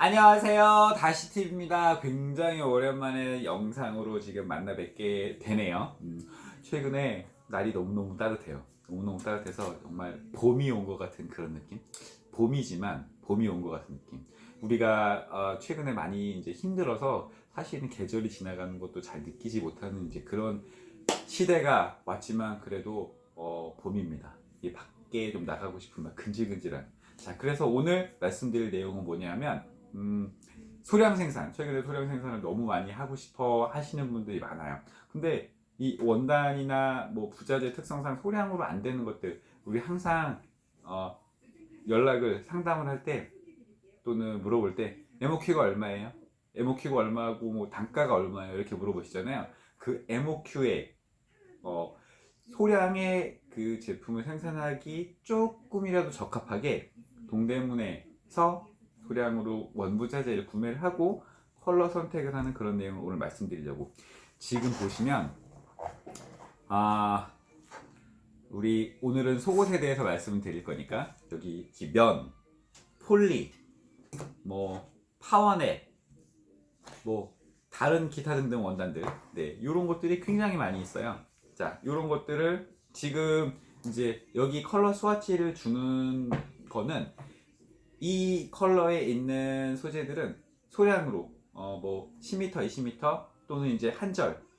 안녕하세요. 다시팁입니다. 굉장히 오랜만에 영상으로 지금 만나 뵙게 되네요. 최근에 날이 너무너무 따뜻해요. 너무너무 따뜻해서 정말 봄이 온 것 같은 그런 느낌? 봄이지만 봄이 온 것 같은 느낌. 우리가 최근에 많이 이제 힘들어서 사실은 계절이 지나가는 것도 잘 느끼지 못하는 이제 그런 시대가 왔지만 그래도 봄입니다. 이 밖에 좀 나가고 싶은 막 근질근질한. 자, 그래서 오늘 말씀드릴 내용은 뭐냐면 음, 소량 생산, 최근에 소량 생산을 너무 많이 하고 싶어 하시는 분들이 많아요. 근데 이 원단이나 뭐 부자재 특성상 소량으로 안 되는 것들, 우리 항상 어, 연락을 상담을 할 때 또는 물어볼 때 MOQ가 얼마예요? MOQ가 얼마고 뭐 단가가 얼마예요? 이렇게 물어보시잖아요. 그 MOQ에 소량의 그 제품을 생산하기 조금이라도 적합하게 동대문에서 소량으로 원부자재를 구매를 하고 컬러 선택을 하는 그런 내용을 오늘 말씀드리려고. 지금 보시면 우리 오늘은 속옷에 대해서 말씀을 드릴 거니까 여기 면, 폴리, 뭐 파워넷, 뭐 다른 기타 등등 원단들, 네, 이런 것들이 굉장히 많이 있어요. 자, 이런 것들을 지금 이제 여기 컬러 스와치를 주는 거는 이 컬러에 있는 소재들은 소량으로 뭐 10m, 20m 또는 이제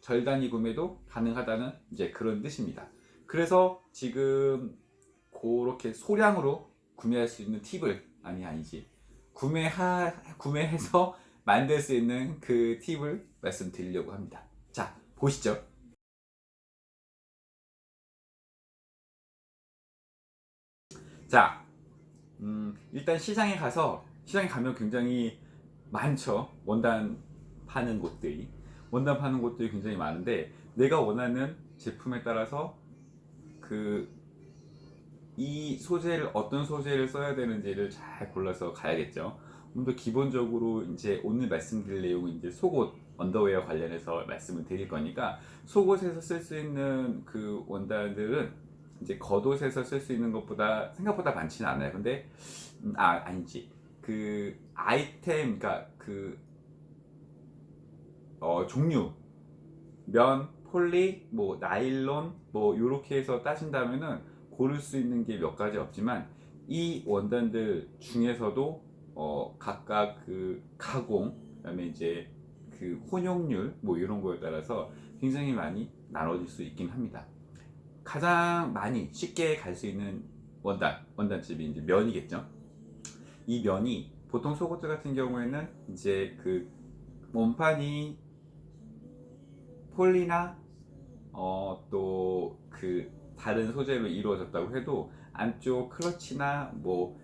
절 단위 구매도 가능하다는 이제 그런 뜻입니다. 그래서 지금 그렇게 소량으로 구매할 수 있는 팁을 아니지 구매해서 만들 수 있는 그 팁을 말씀드리려고 합니다. 자, 보시죠. 자, 일단 시장에 가면 굉장히 많죠. 원단 파는 곳들이 굉장히 많은데 내가 원하는 제품에 따라서 그 이 소재를 어떤 소재를 써야 되는지를 잘 골라서 가야겠죠. 더 기본적으로 이제 오늘 말씀드릴 내용은 이제 속옷 언더웨어 관련해서 말씀을 드릴 거니까 속옷에서 쓸 수 있는 그 원단들은 이제 겉옷에서 쓸 수 있는 것보다 생각보다 많지는 않아요. 근데 아니지, 그 아이템, 그러니까 그 종류, 면, 폴리, 뭐 나일론, 뭐 요렇게 해서 따진다면은 고를 수 있는 게 몇 가지 없지만 이 원단들 중에서도 각각 그 가공, 그다음에 이제 그 혼용률 뭐 이런 거에 따라서 굉장히 많이 나눠질 수 있긴 합니다. 가장 많이 쉽게 갈 수 있는 원단집이 이제 면이겠죠. 이 면이 보통 속옷들 같은 경우에는 이제 그 몸판이 폴리나 또 그 다른 소재로 이루어졌다고 해도 안쪽 클러치나 뭐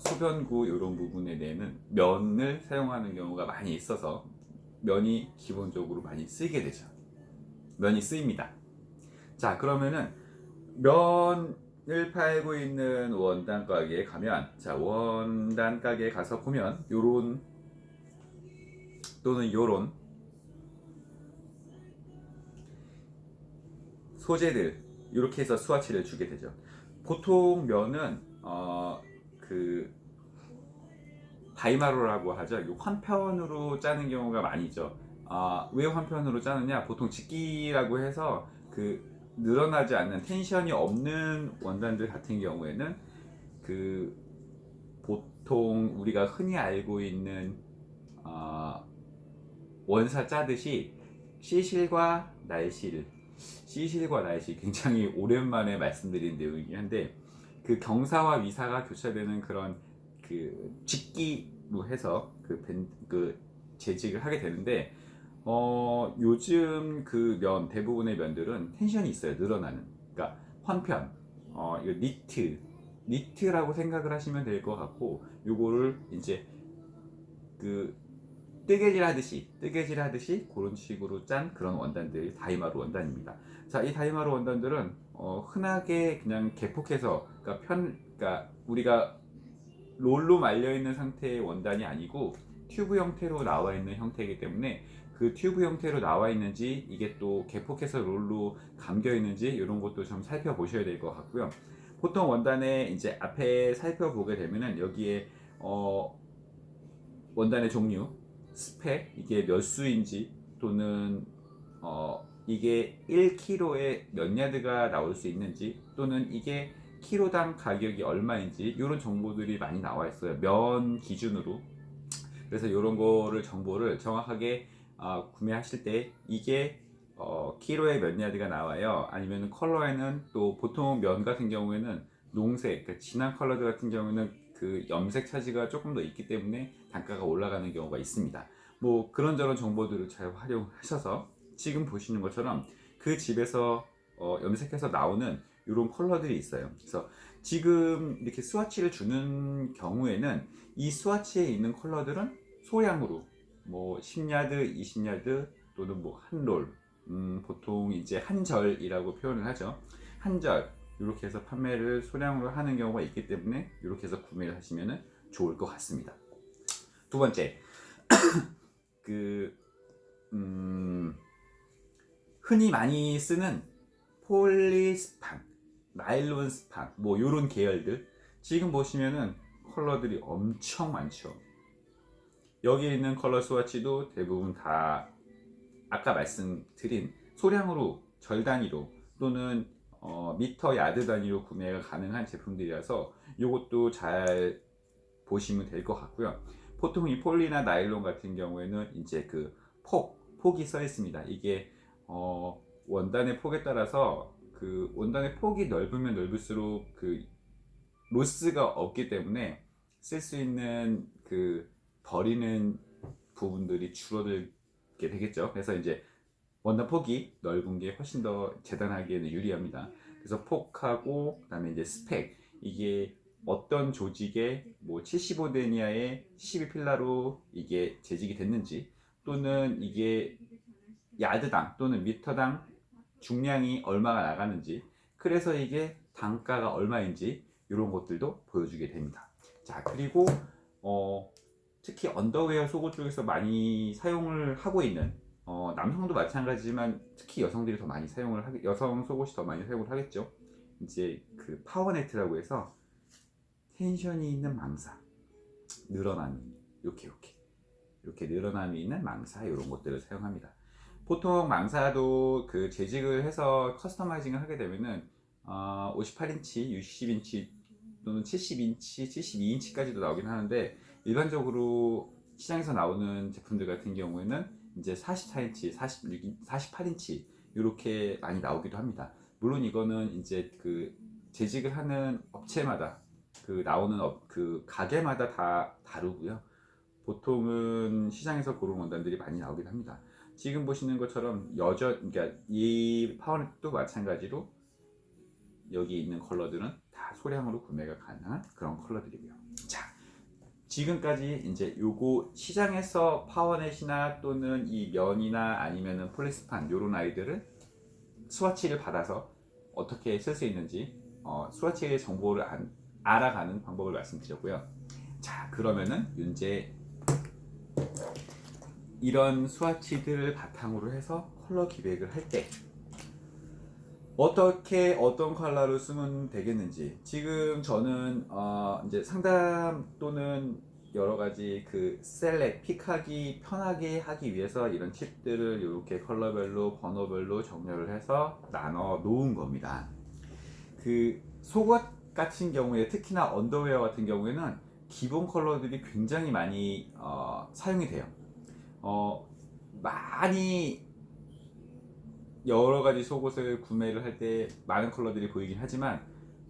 소변구 이런 부분에 대해는 면을 사용하는 경우가 많이 있어서 면이 기본적으로 많이 쓰이게 되죠. 면이 쓰입니다. 자, 그러면은 면을 팔고 있는 원단 가게에 가면, 자, 원단 가게에 가서 보면 요런 또는 요런 소재들 이렇게 해서 스와치를 주게 되죠. 보통 면은 그 다이마로라고 하죠. 이 환편으로 짜는 경우가 많이죠. 왜 환편으로 짜느냐? 보통 직기라고 해서 그 늘어나지 않는 텐션이 없는 원단들 같은 경우에는 그 보통 우리가 흔히 알고 있는 어, 원사 짜듯이 시실과 날실, 시실과 날실 굉장히 오랜만에 말씀드린 내용이긴 한데 그 경사와 위사가 교차되는 그런 그 직기로 해서 그 재직을 하게 되는데 요즘 그 대부분의 면들은 텐션이 있어요. 늘어나는. 그러니까 환편, 이거 니트라고 생각을 하시면 될 것 같고 요거를 이제 그 뜨개질 하듯이 그런 식으로 짠 그런 원단들이 다이마루 원단입니다. 자, 이 다이마루 원단들은 흔하게 그냥 개폭해서, 그러니까 우리가 롤로 말려 있는 상태의 원단이 아니고 튜브 형태로 나와 있는 형태이기 때문에 그 튜브 형태로 나와 있는지 이게 또 개폭해서 롤로 감겨 있는지 이런 것도 좀 살펴보셔야 될 것 같고요. 보통 원단에 이제 앞에 살펴보게 되면은 여기에 원단의 종류, 스펙, 이게 몇 수인지 또는 이게 1kg에 몇 야드가 나올 수 있는지 또는 이게 키로당 가격이 얼마인지 이런 정보들이 많이 나와 있어요. 면 기준으로. 그래서 이런 거를 정보를 정확하게 구매하실 때 이게 키로에 몇 야드가 나와요. 아니면 컬러에는 또 보통 면 같은 경우에는 농색, 그러니까 진한 컬러들 같은 경우는 그 염색 차지가 조금 더 있기 때문에 단가가 올라가는 경우가 있습니다. 뭐 그런저런 정보들을 잘 활용하셔서 지금 보시는 것처럼 그 집에서 염색해서 나오는 이런 컬러들이 있어요. 그래서 지금 이렇게 스와치를 주는 경우에는 이 스와치에 있는 컬러들은 소량으로 뭐 10야드, 20야드 또는 뭐 한 롤, 보통 이제 한 절이라고 표현을 하죠. 한 절 이렇게 해서 판매를 소량으로 하는 경우가 있기 때문에 이렇게 해서 구매를 하시면 좋을 것 같습니다. 두 번째, 그 흔히 많이 쓰는 폴리스판, 나일론 스판, 뭐 요런 계열들 지금 보시면은 컬러들이 엄청 많죠. 여기 있는 컬러 스와치도 대부분 다 아까 말씀드린 소량으로 절 단위로 또는 미터 야드 단위로 구매가 가능한 제품들이라서 이것도 잘 보시면 될 것 같고요. 보통 이 폴리나 나일론 같은 경우에는 이제 그 폭이 써 있습니다. 이게 원단의 폭에 따라서 그 원단의 폭이 넓으면 넓을수록 그 로스가 없기 때문에 쓸 수 있는 그 버리는 부분들이 줄어들게 되겠죠. 그래서 이제 원단 폭이 넓은 게 훨씬 더 재단하기에는 유리합니다. 그래서 폭하고 그다음에 이제 스펙, 이게 어떤 조직에 뭐 75데니아에 12필라로 이게 재직이 됐는지 또는 이게 야드당 또는 미터당 중량이 얼마가 나가는지, 그래서 이게 단가가 얼마인지 이런 것들도 보여주게 됩니다. 자, 그리고 특히 언더웨어 속옷 쪽에서 많이 사용을 하고 있는 남성도 마찬가지지만 특히 여성들이 더 많이 여성 속옷이 더 많이 사용을 하겠죠. 이제 그 파워네트라고 해서 텐션이 있는 망사, 늘어남이 이렇게 늘어남이 있는 망사 이런 것들을 사용합니다. 보통 망사도 그 재직을 해서 커스터마이징을 하게 되면은 58인치, 60인치 또는 70인치, 72인치까지도 나오긴 하는데 일반적으로 시장에서 나오는 제품들 같은 경우에는 이제 44인치, 48인치 이렇게 많이 나오기도 합니다. 물론 이거는 이제 그 재직을 하는 업체마다 그 나오는 그 가게마다 다 다르고요. 보통은 시장에서 그런 원단들이 많이 나오긴 합니다. 지금 보시는 것처럼 그러니까 이 파워넷도 마찬가지로 여기 있는 컬러들은 다 소량으로 구매가 가능한 그런 컬러들이고요. 자, 지금까지 이제 요거 시장에서 파워넷이나 또는 이 면이나 아니면은 폴리스판 요런 아이들을 스와치를 받아서 어떻게 쓸 수 있는지 스와치의 정보를 알아가는 방법을 말씀드렸고요. 자, 그러면은 이제 이런 스와치들을 바탕으로 해서 컬러 기획을 할 때 어떻게 어떤 컬러를 쓰면 되겠는지, 지금 저는 이제 상담 또는 여러 가지 그 픽하기 편하게 하기 위해서 이런 팁들을 이렇게 컬러별로 번호별로 정렬을 해서 나눠 놓은 겁니다. 그 속옷 같은 경우에 특히나 언더웨어 같은 경우에는 기본 컬러들이 굉장히 많이 사용이 돼요. 많이 여러 가지 속옷을 구매를 할 때 많은 컬러들이 보이긴 하지만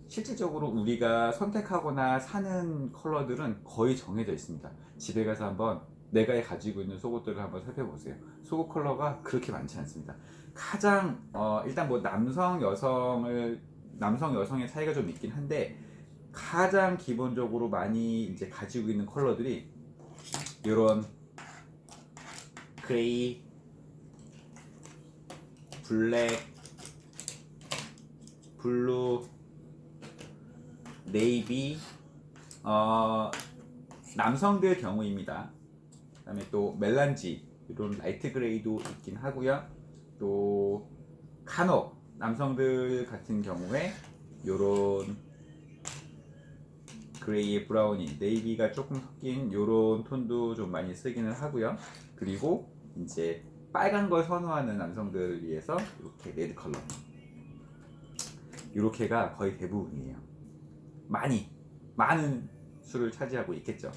실질적으로 우리가 선택하거나 사는 컬러들은 거의 정해져 있습니다. 집에 가서 한번 내가 가지고 있는 속옷들을 한번 살펴보세요. 속옷 컬러가 그렇게 많지 않습니다. 가장 일단 뭐 남성 여성의 차이가 좀 있긴 한데 가장 기본적으로 많이 이제 가지고 있는 컬러들이 이런 그레이, 블랙, 블루, 네이비, 남성들 경우입니다. 그 다음에 또 멜란지 이런 라이트 그레이도 있긴 하고요. 또 간혹 남성들 같은 경우에 이런 그레이, 브라우니, 네이비가 조금 섞인 요런 톤도 좀 많이 쓰기는 하고요. 그리고 이제 빨간 걸 선호하는 남성들을 위해서 이렇게 레드 컬러, 이렇게가 거의 대부분이에요. 많은 수를 차지하고 있겠죠.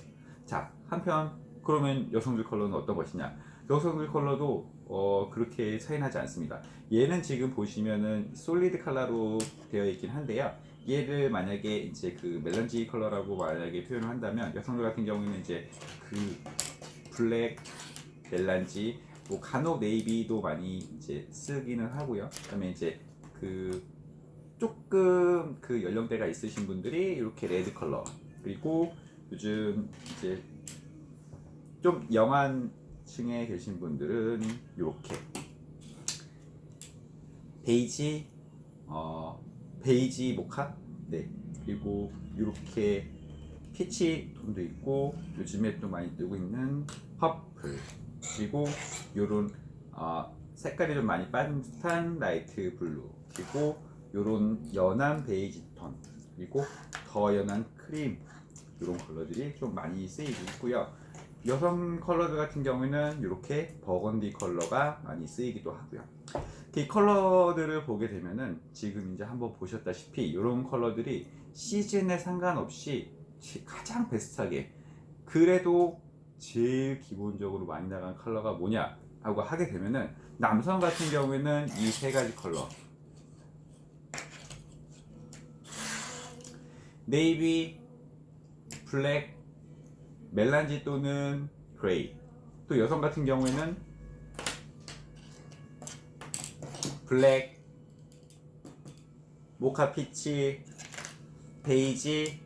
자, 한편 그러면 여성들 컬러는 어떤 것이냐? 여성들 컬러도 그렇게 차이나지 않습니다. 얘는 지금 보시면은 솔리드 컬러로 되어 있긴 한데요. 얘를 만약에 이제 그 멜런지 컬러라고 만약에 표현을 한다면, 여성들 같은 경우에는 이제 그 블랙, 멜란지, 뭐 간혹 네이비도 많이 이제 쓰기는 하고요. 그다음에 이제 그 조금 그 연령대가 있으신 분들이 이렇게 레드 컬러, 그리고 요즘 이제 좀 영한 층에 계신 분들은 이렇게 베이지, 베이지 모카, 네, 그리고 이렇게 피치 톤도 있고, 요즘에 또 많이 뜨고 있는 퍼플, 그리고 요런 색깔이 좀 많이 반듯한 라이트 블루, 그리고 요런 연한 베이지 톤, 그리고 더 연한 크림, 이런 컬러들이 좀 많이 쓰이고 있고요. 여성 컬러들 같은 경우에는 이렇게 버건디 컬러가 많이 쓰이기도 하고요. 이 컬러들을 보게 되면은 지금 이제 한번 보셨다시피 이런 컬러들이 시즌에 상관없이 가장 베스트하게, 그래도 제일 기본적으로 많이 나가는 컬러가 뭐냐 하고 하게 되면은, 남성 같은 경우에는 이 세 가지 컬러, 네이비, 블랙, 멜란지 또는 그레이. 또 여성 같은 경우에는 블랙, 모카 피치, 베이지,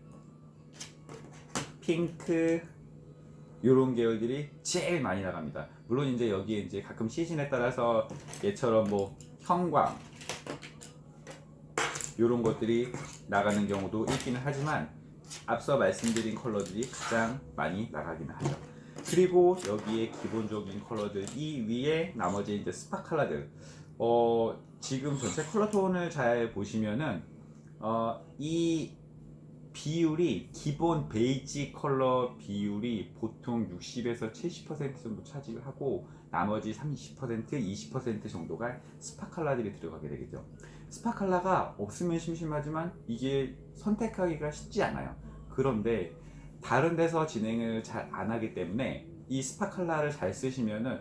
핑크, 요런 계열들이 제일 많이 나갑니다. 물론 이제 여기에 이제 가끔 시즌에 따라서 얘처럼 뭐 형광, 요런 것들이 나가는 경우도 있기는 하지만, 앞서 말씀드린 컬러들이 가장 많이 나가기는 하죠. 그리고 여기에 기본적인 컬러들, 이 위에 나머지 이제 스파 컬러들, 지금 전체 컬러 톤을 잘 보시면은 이 비율이, 기본 베이지 컬러 비율이 보통 60에서 70% 정도 차지를 하고, 나머지 30%, 20% 정도가 스파 컬러들이 들어가게 되겠죠. 스파 컬러가 없으면 심심하지만 이게 선택하기가 쉽지 않아요. 그런데 다른 데서 진행을 잘 안 하기 때문에 이 스파 컬러를 잘 쓰시면은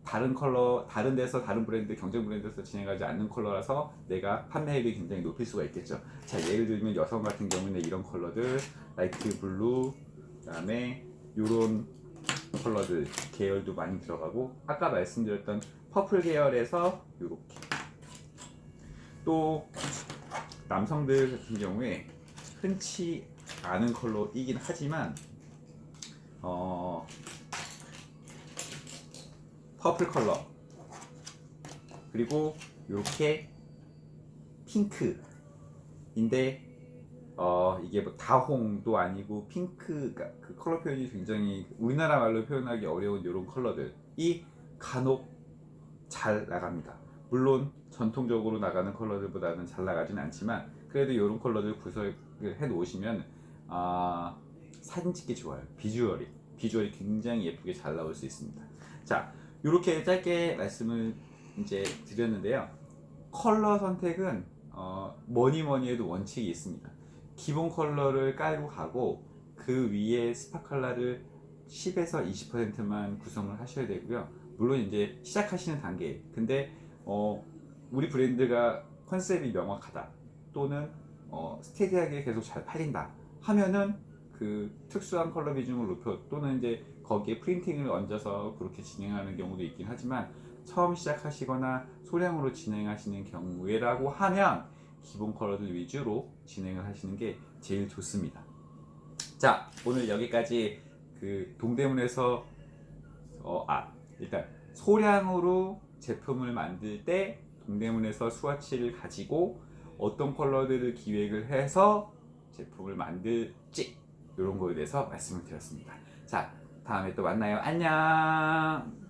다른 컬러, 다른 데서, 다른 브랜드, 경쟁 브랜드에서 진행하지 않는 컬러라서 내가 판매율이 굉장히 높일 수가 있겠죠. 자, 예를 들면 여성 같은 경우는 이런 컬러들, 라이트 블루, 그다음에 요런 컬러들 계열도 많이 들어가고, 아까 말씀드렸던 퍼플 계열에서 요렇게, 또 남성들 같은 경우에 흔치 않은 컬러이긴 하지만 퍼플 컬러, 그리고 이렇게 핑크인데 이게 뭐 다홍도 아니고 핑크가, 그 컬러 표현이 굉장히 우리나라 말로 표현하기 어려운 이런 컬러들이 간혹 잘 나갑니다. 물론 전통적으로 나가는 컬러들보다는 잘 나가진 않지만, 그래도 이런 컬러들 구성을 해 놓으시면 사진 찍기 좋아요. 비주얼이 굉장히 예쁘게 잘 나올 수 있습니다. 자, 이렇게 짧게 말씀을 이제 드렸는데요. 컬러 선택은 뭐니 해도 원칙이 있습니다. 기본 컬러를 깔고 가고, 그 위에 스파 컬러를 10에서 20%만 구성을 하셔야 되고요. 물론 이제 시작하시는 단계, 근데 우리 브랜드가 컨셉이 명확하다, 또는 스테디하게 계속 잘 팔린다 하면은 그 특수한 컬러 비중을 높여, 또는 이제 거기에 프린팅을 얹어서 그렇게 진행하는 경우도 있긴 하지만, 처음 시작하시거나 소량으로 진행하시는 경우에라고 하면 기본 컬러들 위주로 진행을 하시는 게 제일 좋습니다. 자, 오늘 여기까지 그 동대문에서 일단 소량으로 제품을 만들 때 동대문에서 스와치를 가지고 어떤 컬러들을 기획을 해서 제품을 만들지, 이런 거에 대해서 말씀을 드렸습니다. 자, 다음에 또 만나요. 안녕.